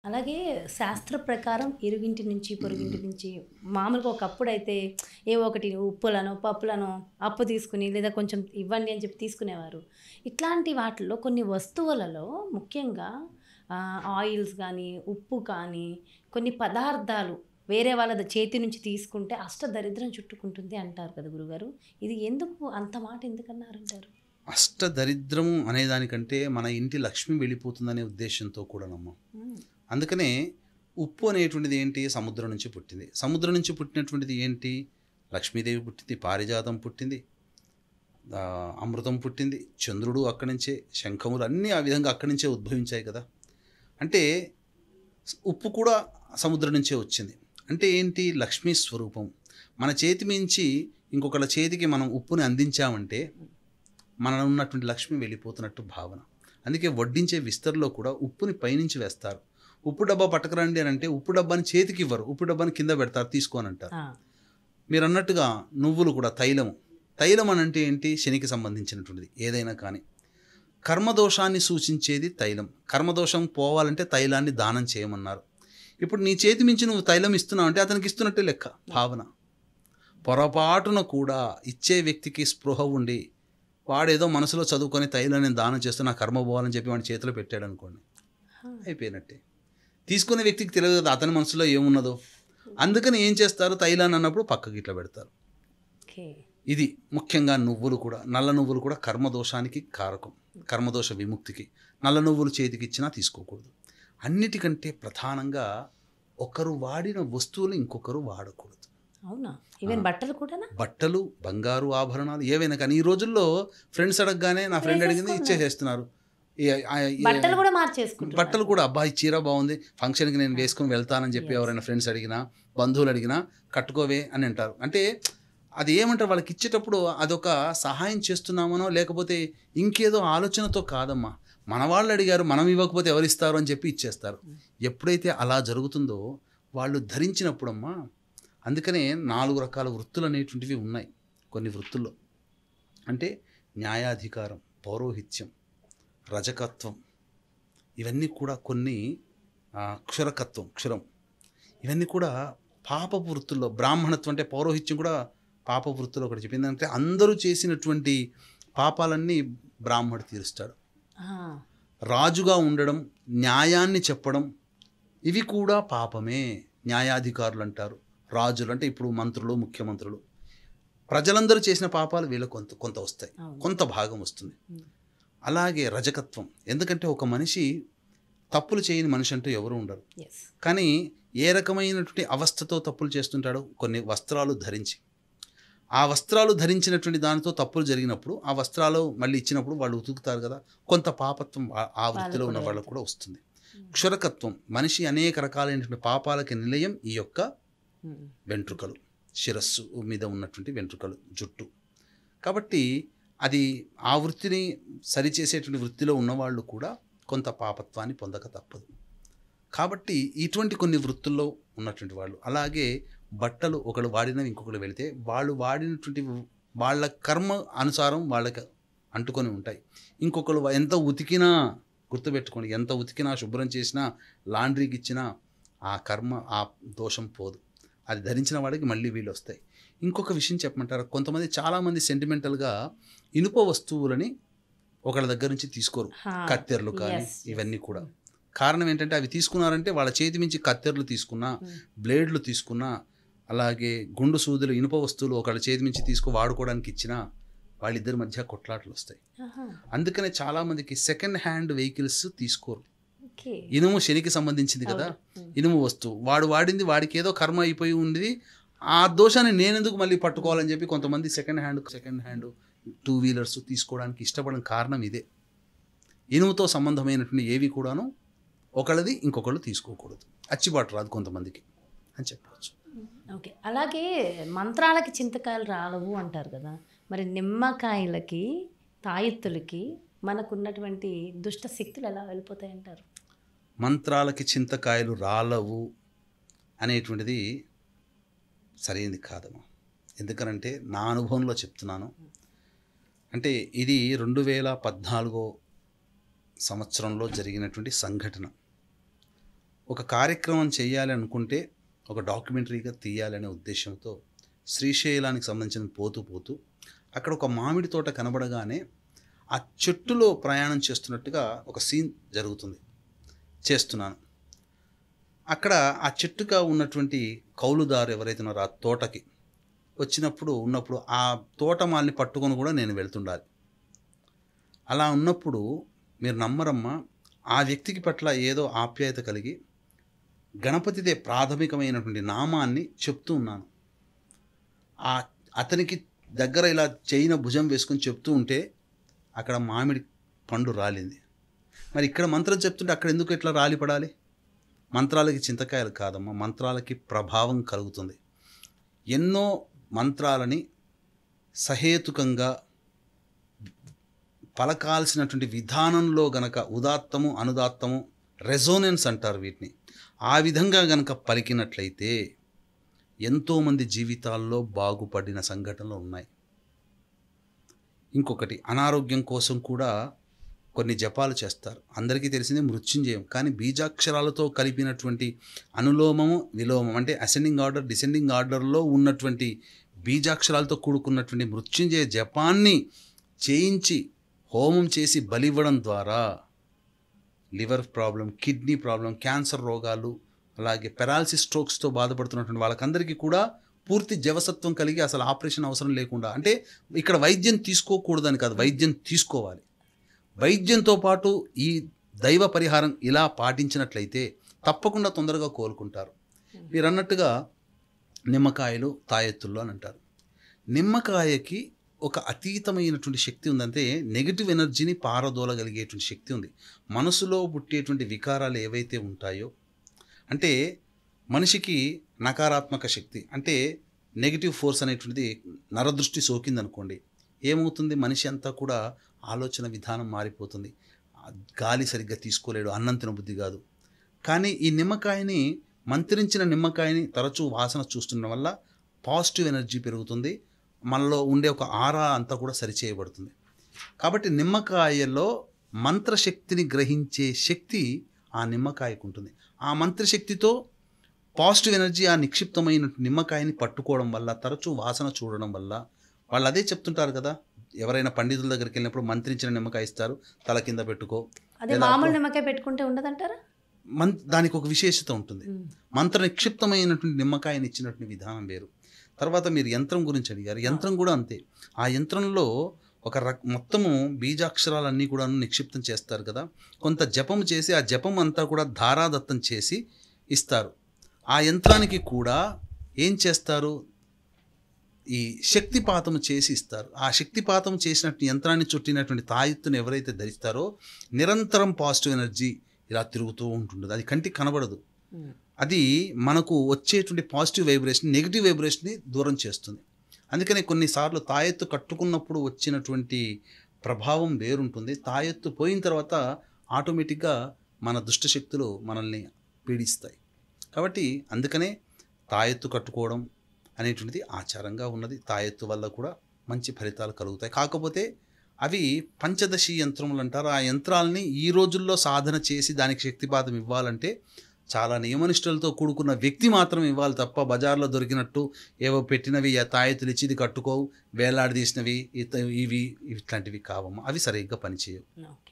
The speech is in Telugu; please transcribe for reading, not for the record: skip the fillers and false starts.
అలాగే శాస్త్ర ప్రకారం ఇరుగింటి నుంచి, పొరుగింటి నుంచి మామూలుగా ఒకప్పుడైతే ఏవో ఒకటి ఉప్పులనో, పప్పులనో అప్పు తీసుకొని లేదా కొంచెం ఇవ్వండి అని చెప్పి తీసుకునేవారు. ఇట్లాంటి వాటిల్లో కొన్ని వస్తువులలో ముఖ్యంగా ఆయిల్స్ గానీ, ఉప్పు కానీ, కొన్ని పదార్థాలు వేరే వాళ్ళ చేతి నుంచి తీసుకుంటే అష్టదరిద్రం చుట్టుకుంటుంది అంటారు కదా గురుగారు. ఇది ఎందుకు అంత మాట ఎందుకన్నారంటారు? అష్టదరిద్రము అనేదానికంటే మన ఇంటి లక్ష్మి వెళ్ళిపోతుందనే ఉద్దేశంతో కూడానమ్మా. హ్మ్. అందుకనే ఉప్పు అనేటువంటిది ఏంటి? సముద్రం నుంచి పుట్టింది. సముద్రం నుంచి పుట్టినటువంటిది ఏంటి? లక్ష్మీదేవి పుట్టింది, పారిజాతం పుట్టింది, అమృతం పుట్టింది, చంద్రుడు అక్కడి నుంచే, శంఖములు అన్నీ ఆ విధంగా అక్కడి నుంచే ఉద్భవించాయి కదా. అంటే ఉప్పు కూడా సముద్రం నుంచే వచ్చింది. అంటే ఏంటి? లక్ష్మీ స్వరూపం. మన చేతి మించి ఇంకొకళ్ళ చేతికి మనం ఉప్పుని అందించామంటే మనలో ఉన్నటువంటి లక్ష్మి వెళ్ళిపోతున్నట్టు భావన. అందుకే వడ్డించే విస్తరలో కూడా ఉప్పుని పైనుంచి వేస్తారు. ఉప్పు డబ్బా పట్టకరండి అని అంటే ఉప్పు డబ్బాని చేతికి ఇవ్వరు, ఉప్పు డబ్బాని కింద పెడతారు, తీసుకోని అంటారు. మీరు అన్నట్టుగా నువ్వులు కూడా తైలము. తైలం అని అంటే ఏంటి? శనికి సంబంధించినటువంటిది ఏదైనా కానీ. కర్మదోషాన్ని సూచించేది తైలం. కర్మదోషం పోవాలంటే తైలాన్ని దానం చేయమన్నారు. ఇప్పుడు నీ చేతి మించి నువ్వు తైలం ఇస్తున్నావు అంటే అతనికి ఇస్తున్నట్టే లెక్క భావన. పొరపాటున కూడా ఇచ్చే వ్యక్తికి స్పృహ ఉండి వాడేదో మనసులో చదువుకొని తైలం నేను దానం చేస్తూ నా కర్మ పోవాలని చెప్పి వాడి చేతిలో పెట్టాడు అనుకోండి, అయిపోయినట్టే. తీసుకునే వ్యక్తికి తెలియదు కదా అతని మనసులో ఏమున్నదో. అందుకని ఏం చేస్తారు? తైలాన్ని అన్నప్పుడు పక్కకి ఇట్లా పెడతారు. ఇది ముఖ్యంగా నువ్వులు కూడా, నల్ల నువ్వులు కూడా కర్మదోషానికి కారకం, కర్మదోష విముక్తికి. నల్ల నువ్వులు చేతికి ఇచ్చినా తీసుకోకూడదు. అన్నిటికంటే ప్రధానంగా ఒకరు వాడిన వస్తువులు ఇంకొకరు వాడకూడదు. అవునా? ఈవెన్ బట్టలు కూడా? బట్టలు, బంగారు ఆభరణాలు ఏవైనా కానీ ఈ రోజుల్లో ఫ్రెండ్స్ అడగగానే నా ఫ్రెండ్ అడిగింది ఇచ్చేసేస్తున్నారు. బట్టలు కూడా మార్చేసుకుంటారు. బట్టలు కూడా అబ్బాయి చీర బాగుంది, ఫంక్షన్కి నేను వేసుకొని వెళ్తానని చెప్పి ఎవరైనా ఫ్రెండ్స్ అడిగినా, బంధువులు అడిగినా కట్టుకోవే అని అంటారు. అంటే అది ఏమంటారు? వాళ్ళకి ఇచ్చేటప్పుడు అదొక సహాయం చేస్తున్నామనో లేకపోతే ఇంకేదో ఆలోచనతో కాదమ్మా. మన వాళ్ళు అడిగారు, మనం ఇవ్వకపోతే ఎవరు ఇస్తారు అని చెప్పి ఇచ్చేస్తారు. ఎప్పుడైతే అలా జరుగుతుందో వాళ్ళు ధరించినప్పుడమ్మా. అందుకనే 4 రకాల వృత్తులు అనేటువంటివి ఉన్నాయి కొన్ని వృత్తుల్లో. అంటే న్యాయాధికారం, పౌరోహిత్యం, రజకత్వం, ఇవన్నీ కూడా కొన్ని క్షురకత్వం, క్షురం, ఇవన్నీ కూడా పాపపు వృత్తుల్లో. బ్రాహ్మణత్వం అంటే పౌరోహిత్యం కూడా పాప వృత్తుల్లో ఒకటి చెప్పింది. అంటే అందరూ చేసినటువంటి పాపాలన్నీ బ్రాహ్మడు తీరుస్తాడు. రాజుగా ఉండడం, న్యాయాన్ని చెప్పడం, ఇవి కూడా పాపమే. న్యాయాధికారులు అంటారు. రాజులు అంటే ఇప్పుడు మంత్రులు, ముఖ్యమంత్రులు. ప్రజలందరూ చేసిన పాపాలు వీళ్ళకు కొంత వస్తాయి, కొంత భాగం వస్తుంది. అలాగే రజకత్వం. ఎందుకంటే ఒక మనిషి తప్పులు చేయని మనిషి అంటూ ఎవరు ఉండరు. కానీ ఏ రకమైనటువంటి అవస్థతో తప్పులు చేస్తుంటాడో, కొన్ని వస్త్రాలు ధరించి, ఆ వస్త్రాలు ధరించినటువంటి దానితో తప్పులు జరిగినప్పుడు ఆ వస్త్రాలు మళ్ళీ ఇచ్చినప్పుడు వాళ్ళు ఉతుకుతారు కదా, కొంత పాపత్వం ఆ వృత్తిలో ఉన్న వాళ్ళకు కూడా వస్తుంది. క్షురకత్వం. మనిషి అనేక రకాలైనటువంటి పాపాలకి నిలయం ఈ యొక్క వెంట్రుకలు, శిరస్సు మీద ఉన్నటువంటి వెంట్రుకలు, జుట్టు. కాబట్టి అది ఆ వృత్తిని సరిచేసేటువంటి వృత్తిలో ఉన్నవాళ్ళు కూడా కొంత పాపత్వాన్ని పొందక తప్పదు. కాబట్టి ఇటువంటి కొన్ని వృత్తుల్లో ఉన్నటువంటి వాళ్ళు. అలాగే బట్టలు ఒకళ్ళు వాడినవి ఇంకొకరు వెళితే వాళ్ళు వాడినటువంటి వాళ్ళ కర్మ అనుసారం వాళ్ళకి అంటుకొని ఉంటాయి. ఇంకొకరు ఎంత ఉతికినా, గుర్తుపెట్టుకోండి, ఎంత ఉతికినా, శుభ్రం చేసినా, లాండ్రీకి ఇచ్చినా ఆ కర్మ, ఆ దోషం పోదు. అది ధరించిన వాడికి మళ్ళీ వీళ్ళు వస్తాయి. ఇంకొక విషయం చెప్పమంటారు? కొంతమంది, చాలామంది సెంటిమెంటల్గా ఇనుప వస్తువులని ఒకళ్ళ దగ్గర నుంచి తీసుకోరు. కత్తెరలు కానీ ఇవన్నీ కూడా. కారణం ఏంటంటే అవి తీసుకున్నారంటే వాళ్ళ చేతి నుంచి కత్తెరలు తీసుకున్నా, బ్లేడ్లు తీసుకున్నా, అలాగే గుండు సూదులు, ఇనుప వస్తువులు ఒకళ్ళ చేతి నుంచి వాడుకోవడానికి ఇచ్చినా వాళ్ళిద్దరి మధ్య కొట్లాటలు వస్తాయి. అందుకనే చాలామందికి సెకండ్ హ్యాండ్ వెహికల్స్ తీసుకోరు. ఇనుము శనికి సంబంధించింది కదా, ఇనుము వస్తువు వాడు వాడింది వాడికి ఏదో కర్మ అయిపోయి ఉంది, ఆ దోషాన్ని నేనెందుకు మళ్ళీ పట్టుకోవాలని చెప్పి కొంతమంది సెకండ్ హ్యాండ్ 2 వీలర్స్ తీసుకోవడానికి ఇష్టపడిన కారణం ఇదే. ఇనుముతో సంబంధమైనటువంటి ఏవి కూడాను ఒకళ్ళది ఇంకొకళ్ళు తీసుకోకూడదు. అచ్చిబాటు రాదు కొంతమందికి అని చెప్పవచ్చు. ఓకే. అలాగే మంత్రాలకి చింతకాయలు రాలవు అంటారు కదా, మరి నిమ్మకాయలకి, తాయెత్తులకి మనకున్నటువంటి దుష్ట శక్తులు ఎలా వెళ్ళిపోతాయి అంటారు? మంత్రాలకి చింతకాయలు రాలవు అనేటువంటిది సరైనది కాదమ్మా. ఎందుకనంటే నా అనుభవంలో చెప్తున్నాను. అంటే ఇది 2014 సంవత్సరంలో జరిగినటువంటి సంఘటన. ఒక కార్యక్రమం చేయాలి అనుకుంటే ఒక డాక్యుమెంటరీగా తీయాలనే ఉద్దేశంతో శ్రీశైలానికి సంబంధించిన పోతూ అక్కడ ఒక మామిడి తోట కనబడగానే ఆ చెట్టులో ప్రయాణం చేస్తున్నట్టుగా ఒక సీన్ జరుగుతుంది. చేస్తున్నాను. అక్కడ ఆ చెట్టుగా ఉన్నటువంటి కౌలుదారు ఎవరైతే ఉన్నారో ఆ తోటకి ఉన్నప్పుడు ఆ తోటమాలిని పట్టుకొని కూడా నేను వెళ్తుండాలి. అలా ఉన్నప్పుడు మీరు నమ్మరమ్మా, ఆ వ్యక్తికి పట్ల ఏదో ఆప్యాయత కలిగి గణపతిదే ప్రాథమికమైనటువంటి నామాన్ని చెప్తూ ఉన్నాను. అతనికి దగ్గర ఇలా చేయిన భుజం వేసుకొని చెప్తూ ఉంటే అక్కడ మామిడి పండు రాలింది. మరి ఇక్కడ మంత్రం చెప్తుంటే అక్కడ ఎందుకు ఇట్లా రాలి పడాలి? మంత్రాలకి చింతకాయలు కాదమ్మా, మంత్రాలకి ప్రభావం కలుగుతుంది. ఎన్నో మంత్రాలని సహేతుకంగా పలకాల్సినటువంటి విధానంలో గనక ఉదాత్తము అనుదాత్తము రెజోనెన్స్ అంటారు వీటిని, ఆ విధంగా గనక పలికినట్లయితే ఎంతోమంది జీవితాల్లో బాగుపడిన సంఘటనలు ఉన్నాయి. ఇంకొకటి, అనారోగ్యం కోసం కూడా కొన్ని జపాలు చేస్తారు. అందరికీ తెలిసిందే మృత్యుంజయం. కానీ బీజాక్షరాలతో కలిపినటువంటి అనులోమము విలోమం అంటే అసెండింగ్ ఆర్డర్ డిసెండింగ్ ఆర్డర్లో ఉన్నటువంటి బీజాక్షరాలతో కూడుకున్నటువంటి మృత్యుంజయ జపాన్ని చేయించి హోమం చేసి బలివ్వడం ద్వారా liver problem, kidney problem, cancer రోగాలు, అలాగే పెరాలసిస్ స్ట్రోక్స్తో బాధపడుతున్నటువంటి వాళ్ళకందరికీ కూడా పూర్తి జవసత్వం కలిగి అసలు ఆపరేషన్ అవసరం లేకుండా, అంటే ఇక్కడ వైద్యం తీసుకోకూడదని కాదు, వైద్యం తీసుకోవాలి. వైద్యంతో పాటు ఈ దైవ పరిహారం ఇలా పాటించినట్లయితే తప్పకుండా తొందరగా కోలుకుంటారు. మీరు అన్నట్టుగా నిమ్మకాయలు తాయెత్తుల్లో అని అంటారు. నిమ్మకాయకి ఒక అతీతమైనటువంటి శక్తి ఉందంటే నెగిటివ్ ఎనర్జీని పారదోలగలిగేటువంటి శక్తి ఉంది. మనసులో పుట్టేటువంటి వికారాలు ఏవైతే ఉంటాయో, అంటే మనిషికి నకారాత్మక శక్తి అంటే నెగిటివ్ ఫోర్స్ అనేటువంటిది నరదృష్టి సోకిందనుకోండి, ఏమవుతుంది? మనిషి అంతా కూడా ఆలోచన విధానం మారిపోతుంది. గాలి సరిగ్గా తీసుకోలేడు, అన్నం తినబుద్ధి కాదు. కానీ ఈ నిమ్మకాయని, మంత్రించిన నిమ్మకాయని తరచూ వాసన చూస్తుండడం వల్ల పాజిటివ్ ఎనర్జీ పెరుగుతుంది. మనలో ఉండే ఒక ఆరా అంతా కూడా సరిచేయబడుతుంది. కాబట్టి నిమ్మకాయలో మంత్రశక్తిని గ్రహించే శక్తి ఆ నిమ్మకాయకు ఉంటుంది. ఆ మంత్రశక్తితో పాజిటివ్ ఎనర్జీ ఆ నిక్షిప్తమైన నిమ్మకాయని పట్టుకోవడం వల్ల, తరచూ వాసన చూడడం వల్ల, వాళ్ళు అదే చెప్తుంటారు కదా, ఎవరైనా పండితుల దగ్గరికి వెళ్ళినప్పుడు మంత్రించిన నిమ్మకాయ ఇస్తారు, తల కింద పెట్టుకో. అదే మామూలు నిమ్మకాయ పెట్టుకుంటే ఉండదంటారా? దానికి ఒక విశేషత ఉంటుంది. మంత్ర నిక్షిప్తమైనటువంటి నిమ్మకాయని ఇచ్చినటువంటి విధానం వేరు. తర్వాత మీరు యంత్రం గురించి అడిగారు. యంత్రం కూడా అంతే. ఆ యంత్రంలో ఒక మొత్తము బీజాక్షరాలన్నీ కూడా నిక్షిప్తం చేస్తారు కదా, కొంత జపం చేసి ఆ జపం అంతా కూడా ధారాదత్తం చేసి ఇస్తారు. ఆ యంత్రానికి కూడా ఏం చేస్తారు? ఈ శక్తిపాతం చేసి ఇస్తారు. ఆ శక్తిపాతం చేసినట్టు యంత్రాన్ని చుట్టినటువంటి తాయెత్తును ఎవరైతే ధరిస్తారో నిరంతరం పాజిటివ్ ఎనర్జీ ఇలా తిరుగుతూ ఉంటుంది. అది కంటికి కనబడదు. అది మనకు వచ్చేటువంటి పాజిటివ్ వైబ్రేషన్ నెగిటివ్ వైబ్రేషన్ని దూరం చేస్తుంది. అందుకనే కొన్నిసార్లు తాయెత్తు కట్టుకున్నప్పుడు వచ్చినటువంటి ప్రభావం వేరుంటుంది. తాయెత్తు పోయిన తర్వాత ఆటోమేటిక్గా మన దుష్టశక్తులు మనల్ని పీడిస్తాయి. కాబట్టి అందుకనే తాయెత్తు కట్టుకోవడం అనేటువంటిది ఆచారంగా ఉన్నది. తాయెత్తు వల్ల కూడా మంచి ఫలితాలు కలుగుతాయి. కాకపోతే అవి పంచదశి యంత్రములు అంటారు. ఆ యంత్రాలని ఈ రోజుల్లో సాధన చేసి దానికి శక్తిపాతం ఇవ్వాలంటే చాలా నియమనిష్టలతో కూడుకున్న వ్యక్తి మాత్రం ఇవ్వాలి తప్ప బజార్లో దొరికినట్టు ఏవో పెట్టినవి తాయెత్తులు ఇచ్చి ఇది కట్టుకోవు, వేలాడదీసినవి ఇవి ఇట్లాంటివి కావమ్మా. అవి సరిగ్గా పనిచేయవు. ఓకే.